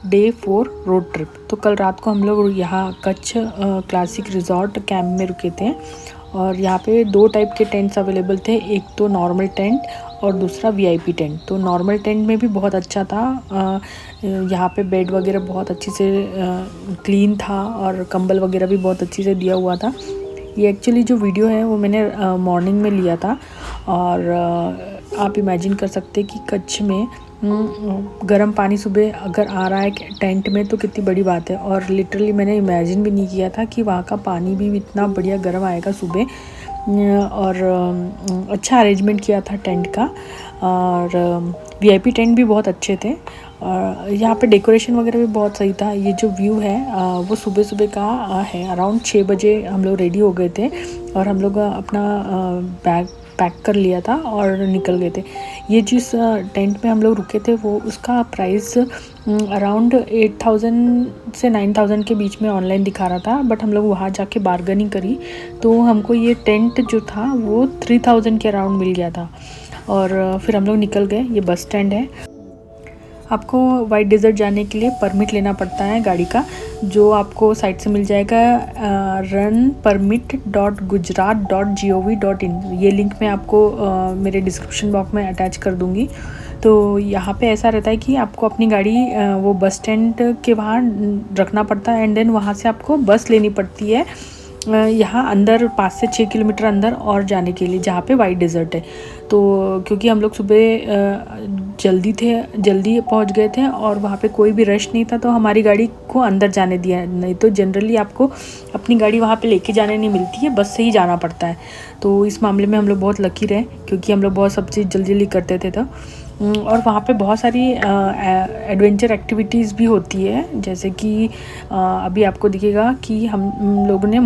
Day 4 road trip. तो कल रात को हम लोग यहाँ कच्छ क्लासिक रिजॉर्ट कैंप में रुके थे और यहाँ पे 2 टाइप के टेंट्स अवेलेबल थे, एक तो नॉर्मल टेंट और दूसरा वीआईपी टेंट। तो नॉर्मल टेंट में भी बहुत अच्छा था, यहाँ पे बेड वगैरह बहुत अच्छी से क्लीन था और कंबल वगैरह भी बहुत अच्छी से दिया हुआ था। ये एक्चुअली जो वीडियो है वो मैंने मॉर्निंग में लिया था और आप इमेजिन कर सकते हैं कि कच्छ में गर्म पानी सुबह अगर आ रहा है टेंट में तो कितनी बड़ी बात है। और लिटरली मैंने इमेजिन भी नहीं किया था कि वहाँ का पानी भी इतना बढ़िया गर्म आएगा सुबह। और अच्छा अरेंजमेंट किया था टेंट का और वीआईपी टेंट भी बहुत अच्छे थे और यहाँ पे डेकोरेशन वगैरह भी बहुत सही था। ये जो व्यू है वो सुबह सुबह का है। अराउंड 6 बजे हम लोग रेडी हो गए थे और हम लोग अपना बैग पैक कर लिया था और निकल गए थे। ये जिस टेंट में हम लोग रुके थे वो उसका प्राइस अराउंड 8,000 से 9,000 के बीच में ऑनलाइन दिखा रहा था, बट हम लोग वहाँ जाके बार्गेनिंग करी तो हमको ये टेंट जो था वो 3,000 के अराउंड मिल गया था। और फिर हम लोग निकल गए। ये बस स्टैंड है। आपको वाइट डेजर्ट जाने के लिए परमिट लेना पड़ता है गाड़ी का, जो आपको साइट से मिल जाएगा runpermit.gujarat.gov.in। ये लिंक मैं आपको मेरे डिस्क्रिप्शन बॉक्स में अटैच कर दूँगी। तो यहाँ पे ऐसा रहता है कि आपको अपनी गाड़ी वो बस स्टैंड के वहाँ रखना पड़ता है एंड देन वहाँ से आपको बस लेनी पड़ती है यहाँ अंदर 5 से 6 किलोमीटर अंदर और जाने के लिए, जहाँ पे वाइट डेजर्ट है। तो क्योंकि हम लोग सुबह जल्दी पहुँच गए थे और वहाँ पे कोई भी रश नहीं था तो हमारी गाड़ी को अंदर जाने दिया। नहीं तो जनरली आपको अपनी गाड़ी वहाँ पे लेके जाने नहीं मिलती है, बस से ही जाना पड़ता है। तो इस मामले में हम लोग बहुत लकी रहे क्योंकि हम लोग बहुत सब चीज़ जल्दी करते थे। तो और वहाँ पे बहुत सारी एडवेंचर एक्टिविटीज़ भी होती है, जैसे कि अभी आपको दिखेगा कि हम लोगों ने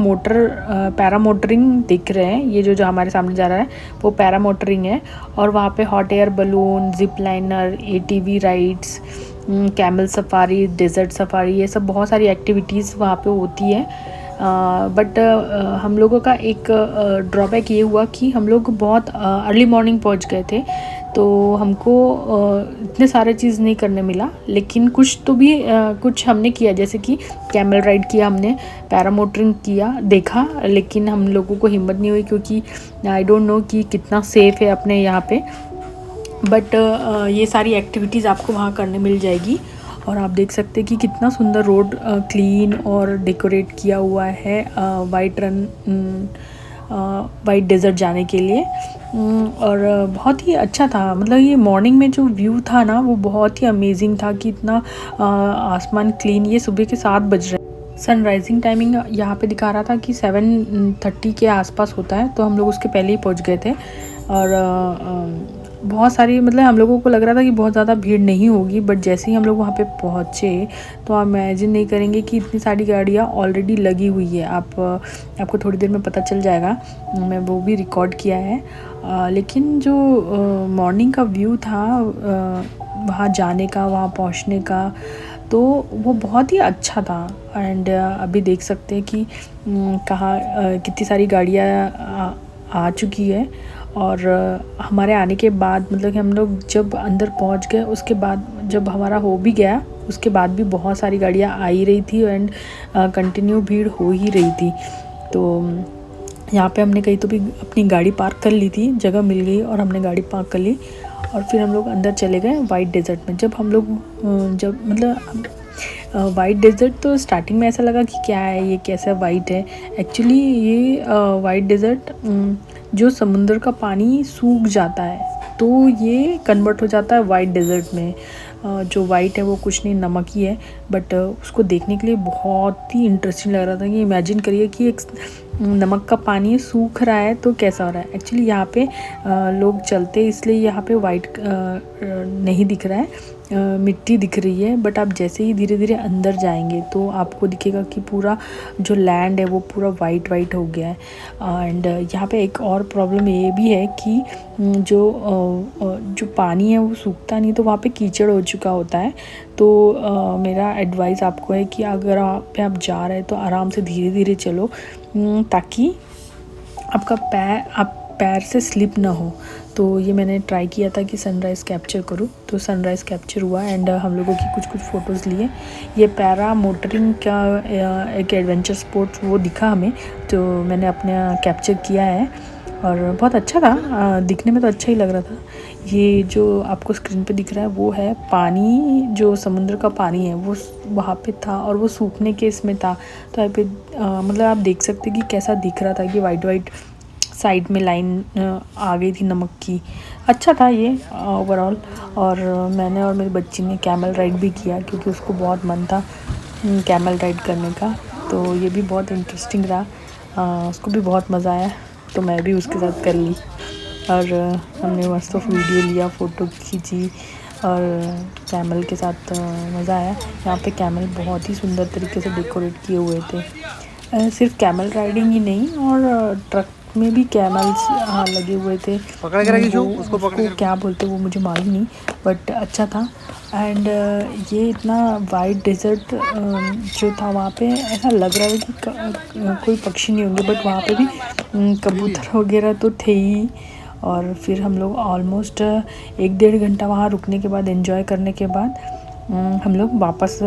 पैरा मोटरिंग दिख रहे हैं। ये जो हमारे सामने जा रहा है वो पैरा मोटरिंग है और वहाँ पे hot air balloon, zip liner, ATV rides, camel safari, desert safari, ये सब बहुत सारी एक्टिविटीज़ वहाँ पे होती है। बट हम लोगों का एक ड्रॉबैक ये हुआ कि हम लोग बहुत अर्ली मॉर्निंग पहुँच गए थे तो हमको इतने सारे चीज़ नहीं करने मिला, लेकिन कुछ हमने किया, जैसे कि कैमल राइड किया हमने, पैरामोटरिंग किया, देखा, लेकिन हम लोगों को हिम्मत नहीं हुई क्योंकि आई डोंट नो कि कितना सेफ़ है अपने यहाँ पे। बट ये सारी एक्टिविटीज़ आपको वहाँ करने मिल जाएगी। और आप देख सकते हैं कि कितना सुंदर रोड क्लीन और डेकोरेट किया हुआ है वाइट डेजर्ट जाने के लिए। और बहुत ही अच्छा था। मतलब ये मॉर्निंग में जो व्यू था ना वो बहुत ही अमेजिंग था कि इतना आसमान क्लीन। ये सुबह के 7 बज रहे। सनराइजिंग टाइमिंग यहाँ पे दिखा रहा था कि 7:30 के आसपास होता है, तो हम लोग उसके पहले ही पहुँच गए थे। और बहुत सारी, मतलब हम लोगों को लग रहा था कि बहुत ज़्यादा भीड़ नहीं होगी, बट जैसे ही हम लोग वहाँ पे पहुँचे तो आप इमेजिन नहीं करेंगे कि इतनी सारी गाड़ियाँ ऑलरेडी लगी हुई है। आपको थोड़ी देर में पता चल जाएगा, मैं वो भी रिकॉर्ड किया है। लेकिन जो मॉर्निंग का व्यू था वहाँ जाने का, वहाँ पहुँचने का, तो वो बहुत ही अच्छा था। एंड अभी देख सकते हैं कि कहाँ कितनी सारी गाड़ियाँ आ चुकी है। और हमारे आने के बाद, मतलब कि हम लोग जब अंदर पहुंच गए उसके बाद जब हमारा हो भी गया उसके बाद भी बहुत सारी गाड़ियां आ ही रही थी एंड कंटिन्यू भीड़ हो ही रही थी। तो यहाँ पे हमने कहीं तो भी अपनी गाड़ी पार्क कर ली थी, जगह मिल गई और हमने गाड़ी पार्क कर ली और फिर हम लोग अंदर चले गए वाइट डेजर्ट में। वाइट डेजर्ट तो स्टार्टिंग में ऐसा लगा कि क्या है ये, कैसा वाइट है। एक्चुअली ये वाइट डेजर्ट जो समुंदर का पानी सूख जाता है तो ये कन्वर्ट हो जाता है वाइट डेजर्ट में। जो वाइट है वो कुछ नहीं, नमक ही है, बट उसको देखने के लिए बहुत ही इंटरेस्टिंग लग रहा था कि इमेजिन करिए कि एक नमक का पानी सूख रहा है तो कैसा हो रहा है। एक्चुअली यहाँ पे लोग चलते इसलिए यहाँ पे वाइट नहीं दिख रहा है, मिट्टी दिख रही है। बट आप जैसे ही धीरे धीरे अंदर जाएंगे तो आपको दिखेगा कि पूरा जो लैंड है वो पूरा वाइट हो गया है। एंड यहाँ पे एक और प्रॉब्लम ये भी है कि जो पानी है वो सूखता नहीं, तो वहाँ पे कीचड़ हो चुका होता है। तो मेरा एडवाइस आपको है कि अगर आप जा रहे हैं तो आराम से धीरे धीरे चलो ताकि आपका पैर से स्लिप ना हो। तो ये मैंने ट्राई किया था कि सनराइज़ कैप्चर करूँ, तो सनराइज़ कैप्चर हुआ एंड हम लोगों की कुछ फ़ोटोज़ लिए। ये पैरा मोटरिंग का एक एडवेंचर स्पोर्ट्स वो दिखा हमें, तो मैंने अपने कैप्चर किया है और बहुत अच्छा था। दिखने में तो अच्छा ही लग रहा था। ये जो आपको स्क्रीन पे दिख रहा है वो है पानी, जो समुद्र का पानी है वो वहाँ पे था और वो सूखने के इसमें था। तो यहाँ पे मतलब आप देख सकते हैं कि कैसा दिख रहा था कि वाइट साइड में लाइन आ गई थी नमक की। अच्छा था ये ओवरऑल। और मैंने और मेरी बच्ची ने कैमल राइड भी किया क्योंकि उसको बहुत मन था कैमल राइड करने का, तो ये भी बहुत इंटरेस्टिंग रहा। उसको भी बहुत मज़ा आया, तो मैं भी उसके साथ कर ली और हमने मस्त वीडियो लिया, फ़ोटो खींची और कैमल के साथ मज़ा आया। यहाँ पे कैमल बहुत ही सुंदर तरीके से डेकोरेट किए हुए थे। सिर्फ कैमल राइडिंग ही नहीं और ट्रक में भी कैमल्स लगे हुए थे। उसको क्या बोलते वो मुझे मालूम नहीं, बट अच्छा था। एंड ये इतना वाइड डेजर्ट जो था वहाँ पे ऐसा लग रहा है कि कोई पक्षी नहीं होंगे, बट वहाँ पे भी कबूतर वगैरह तो थे ही। और फिर हम लोग ऑलमोस्ट 1-1.5 घंटा वहाँ रुकने के बाद, एंजॉय करने के बाद हम लोग वापस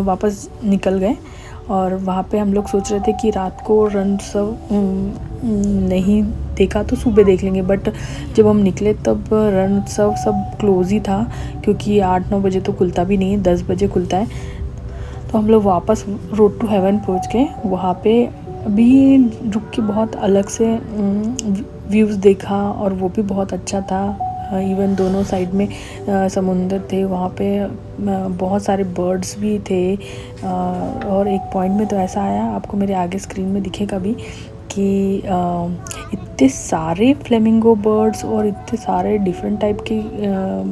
वापस निकल गए। और वहाँ पे हम लोग सोच रहे थे कि रात को रणोत्सव नहीं देखा तो सुबह देख लेंगे, बट जब हम निकले तब रणोत्सव सब क्लोज़ ही था क्योंकि 8-9 बजे तो खुलता भी नहीं है, 10 बजे खुलता है। तो हम लोग वापस रोड टू हेवन पहुँच गए। वहाँ पे अभी रुक के बहुत अलग से व्यूज़ देखा और वो भी बहुत अच्छा था। इवन दोनों साइड में समुंदर थे, वहाँ पे बहुत सारे बर्ड्स भी थे। और एक पॉइंट में तो ऐसा आया, आपको मेरे आगे स्क्रीन में दिखेगा भी, कि इतने सारे फ्लेमिंगो बर्ड्स और इतने सारे डिफरेंट टाइप के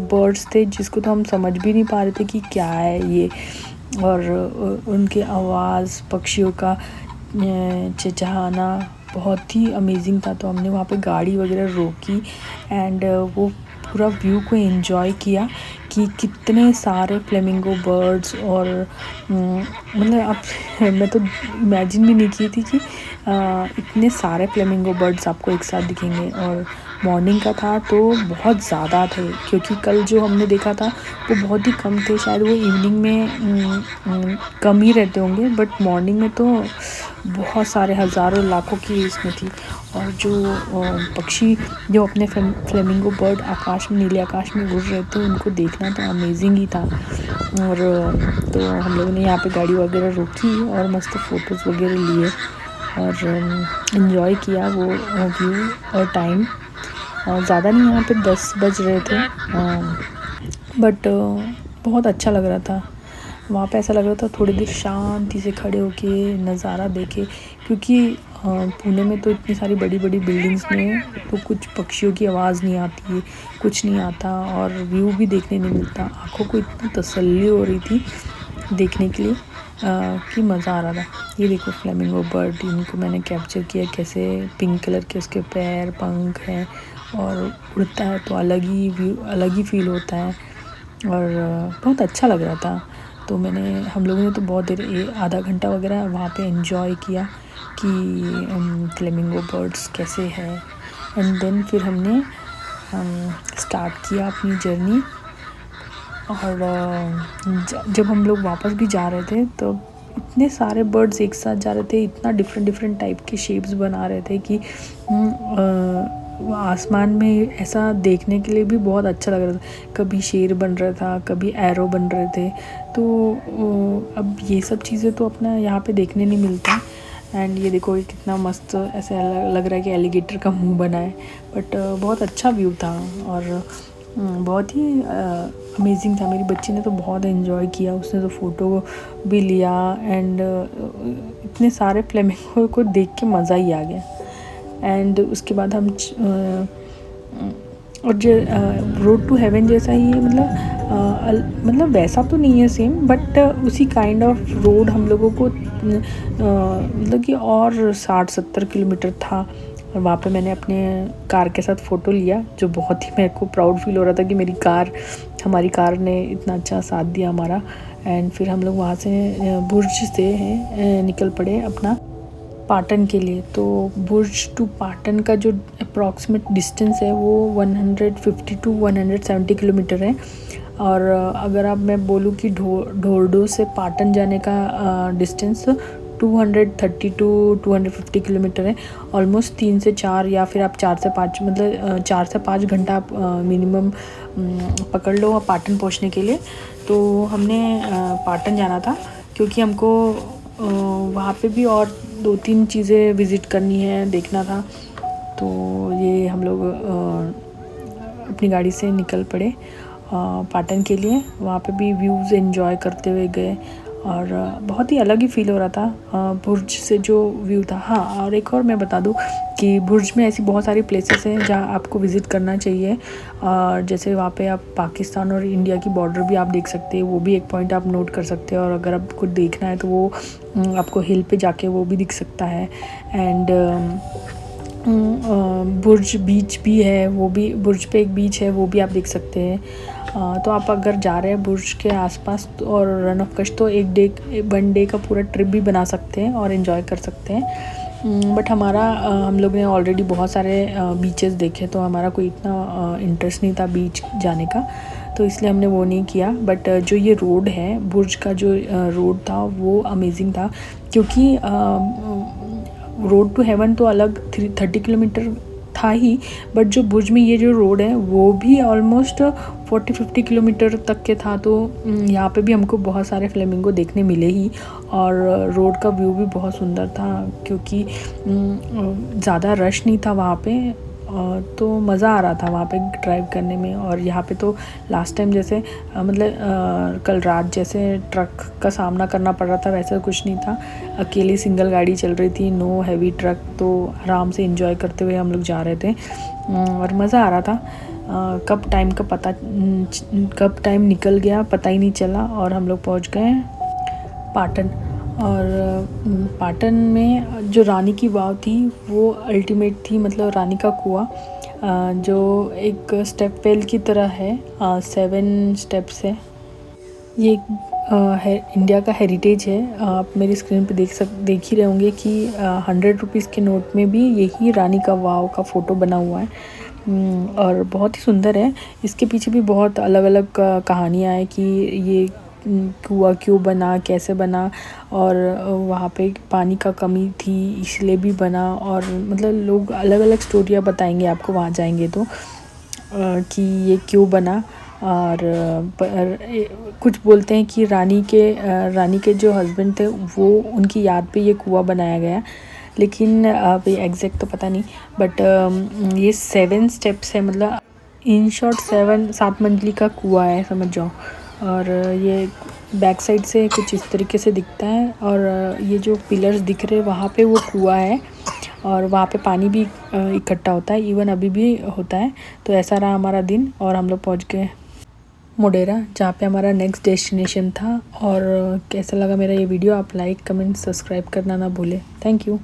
बर्ड्स थे जिसको तो हम समझ भी नहीं पा रहे थे कि क्या है ये। और उनकी आवाज़, पक्षियों का चहचहाना बहुत ही अमेजिंग था। तो हमने वहाँ पे गाड़ी वगैरह रोकी एंड वो पूरा व्यू को एंजॉय किया कि कितने सारे फ्लेमिंगो बर्ड्स। और मतलब आप मैं तो इमेजिन भी नहीं की थी कि इतने सारे फ्लेमिंगो बर्ड्स आपको एक साथ दिखेंगे। और मॉर्निंग का था तो बहुत ज़्यादा थे, क्योंकि कल जो हमने देखा था वो बहुत ही कम थे, शायद वो इवनिंग में कम ही रहते होंगे, बट मॉर्निंग में तो बहुत सारे हज़ारों लाखों की इसमें थी। और जो पक्षी जो अपने फ्लेमिंगो बर्ड आकाश में, नीले आकाश में उड़ रहे थे, उनको देखना तो अमेजिंग ही था। और तो हम लोगों ने यहाँ पे गाड़ी वगैरह रोकी और मस्त फ़ोटोज़ वगैरह लिए और इन्जॉय किया वो व्यू और टाइम। ज़्यादा नहीं, यहाँ पे 10 बज रहे थे, बट बहुत अच्छा लग रहा था। वहाँ पे ऐसा लग रहा था थोड़ी देर शांति से खड़े होके नज़ारा देखे, क्योंकि पुणे में तो इतनी सारी बड़ी बड़ी बिल्डिंग्स में तो कुछ पक्षियों की आवाज़ नहीं आती है, कुछ नहीं आता और व्यू भी देखने नहीं मिलता। आँखों को इतनी तसल्ली हो रही थी देखने के लिए कि मज़ा आ रहा था। ये देखो फ्लेमिंगो बर्ड, इनको मैंने कैप्चर किया, कैसे पिंक कलर के उसके पैर, पंख हैं और उड़ता है तो अलग ही व्यू, अलग ही फील होता है और बहुत अच्छा लग रहा था। तो हम लोगों ने तो बहुत देर, आधा घंटा वगैरह वहाँ पे एंजॉय किया कि फ्लेमिंगो बर्ड्स कैसे है। एंड देन फिर हमने स्टार्ट किया अपनी जर्नी। और जब हम लोग वापस भी जा रहे थे तो इतने सारे बर्ड्स एक साथ जा रहे थे, इतना डिफरेंट टाइप के शेप्स बना रहे थे कि आसमान में ऐसा देखने के लिए भी बहुत अच्छा लग रहा था। कभी शेर बन रहा था, कभी एरो बन रहे थे। तो अब ये सब चीज़ें तो अपना यहाँ पे देखने नहीं मिलता। एंड ये देखो, ये कितना मस्त ऐसा लग रहा है कि एलिगेटर का मुंह बना है, बट बहुत अच्छा व्यू था और बहुत ही अमेजिंग था। मेरी बच्ची ने तो बहुत एंजॉय किया, उसने तो फ़ोटो भी लिया एंड इतने सारे फ्लेमिंगो को देख के मज़ा ही आ गया। एंड उसके बाद हम और जो रोड टू हेवन जैसा ही है, मतलब वैसा तो नहीं है सेम, बट उसी काइंड ऑफ रोड हम लोगों को मतलब कि और 60-70 किलोमीटर था। और वहाँ पे मैंने अपने कार के साथ फ़ोटो लिया, जो बहुत ही मेरे को प्राउड फील हो रहा था कि हमारी कार ने इतना अच्छा साथ दिया हमारा। एंड फिर हम लोग वहाँ से बुर्ज से निकल पड़े अपना पाटन के लिए। तो बुर्ज टू पाटन का जो अप्रॉक्सीमेट डिस्टेंस है वो 150 टू 170 किलोमीटर है। और अगर आप मैं बोलूँ कि ढोरडो से पाटन जाने का डिस्टेंस 230 टू 250 किलोमीटर है। ऑलमोस्ट 3 से 4 या फिर आप 4 से 5 मतलब 4 से 5 घंटा आप मिनिमम पकड़ लो पाटन पहुंचने के लिए। तो हमने पाटन जाना था क्योंकि हमको वहाँ पे भी और 2-3 चीज़ें विज़िट करनी है, देखना था। तो ये हम लोग अपनी गाड़ी से निकल पड़े पाटन के लिए। वहाँ पे भी व्यूज़ एंजॉय करते हुए गए और बहुत ही अलग ही फ़ील हो रहा था बुर्ज से जो व्यू था। हाँ, और एक और मैं बता दूँ कि बुर्ज में ऐसी बहुत सारी प्लेसेस हैं जहाँ आपको विज़िट करना चाहिए। जैसे वहाँ पे आप पाकिस्तान और इंडिया की बॉर्डर भी आप देख सकते हैं, वो भी एक पॉइंट आप नोट कर सकते हैं। और अगर आपको देखना है तो वो आपको हिल पे जाके वो भी दिख सकता है। एंड बुर्ज बीच भी है, वो भी बुर्ज पे एक बीच है, वो भी आप देख सकते हैं। तो आप अगर जा रहे हैं बुर्ज के आसपास और रन ऑफ कच्छ तो 1 डे का पूरा ट्रिप भी बना सकते हैं और एंजॉय कर सकते हैं। बट हम लोग ने ऑलरेडी बहुत सारे बीचेस देखे, तो हमारा कोई इतना इंटरेस्ट नहीं था बीच जाने का, तो इसलिए हमने वो नहीं किया। बट जो ये रोड है, बुर्ज का जो रोड था वो अमेजिंग था, क्योंकि रोड टू हेवन तो अलग 30 किलोमीटर था ही, बट जो बुर्ज में ये जो रोड है वो भी ऑलमोस्ट 40-50 किलोमीटर तक के था। तो यहाँ पे भी हमको बहुत सारे फ्लेमिंगो देखने मिले ही, और रोड का व्यू भी बहुत सुंदर था क्योंकि ज़्यादा रश नहीं था वहाँ पे। तो मज़ा आ रहा था वहाँ पे ड्राइव करने में। और यहाँ पे तो लास्ट टाइम जैसे कल रात जैसे ट्रक का सामना करना पड़ रहा था, वैसा कुछ नहीं था। अकेली सिंगल गाड़ी चल रही थी, नो हैवी ट्रक, तो आराम से एंजॉय करते हुए हम लोग जा रहे थे और मज़ा आ रहा था। कब टाइम निकल गया पता ही नहीं चला और हम लोग पहुँच गए पाटन। और पाटन में जो रानी की वाव थी वो अल्टीमेट थी, मतलब रानी का कुआं जो एक स्टेप वेल की तरह है, 7 स्टेप्स है। ये इंडिया का हेरिटेज है। आप मेरी स्क्रीन पे देख ही रहे होंगे कि 100 रुपीज़ के नोट में भी यही रानी का वाव का फ़ोटो बना हुआ है और बहुत ही सुंदर है। इसके पीछे भी बहुत अलग अलग कहानियाँ हैं कि ये कुआं क्यों बना, कैसे बना, और वहाँ पे पानी का कमी थी इसलिए भी बना। और मतलब लोग अलग अलग स्टोरियाँ बताएंगे आपको वहाँ जाएंगे तो कि ये क्यों बना। और कुछ बोलते हैं कि रानी के जो हस्बैंड थे वो उनकी याद पे ये कुआं बनाया गया, लेकिन अभी एग्जैक्ट तो पता नहीं। बट ये 7 स्टेप्स है, मतलब इन शॉर्ट 7 मंजिली का कुआं है, समझ जाओ। और ये बैक साइड से कुछ इस तरीके से दिखता है। और ये जो पिलर्स दिख रहे हैं वहाँ पे वो कुआं है और वहाँ पे पानी भी इकट्ठा होता है, इवन अभी भी होता है। तो ऐसा रहा हमारा दिन और हम लोग पहुँच गए मोढेरा, जहाँ पे हमारा नेक्स्ट डेस्टिनेशन था। और कैसा लगा मेरा ये वीडियो, आप लाइक, कमेंट, सब्सक्राइब करना ना भूलें। Thank you.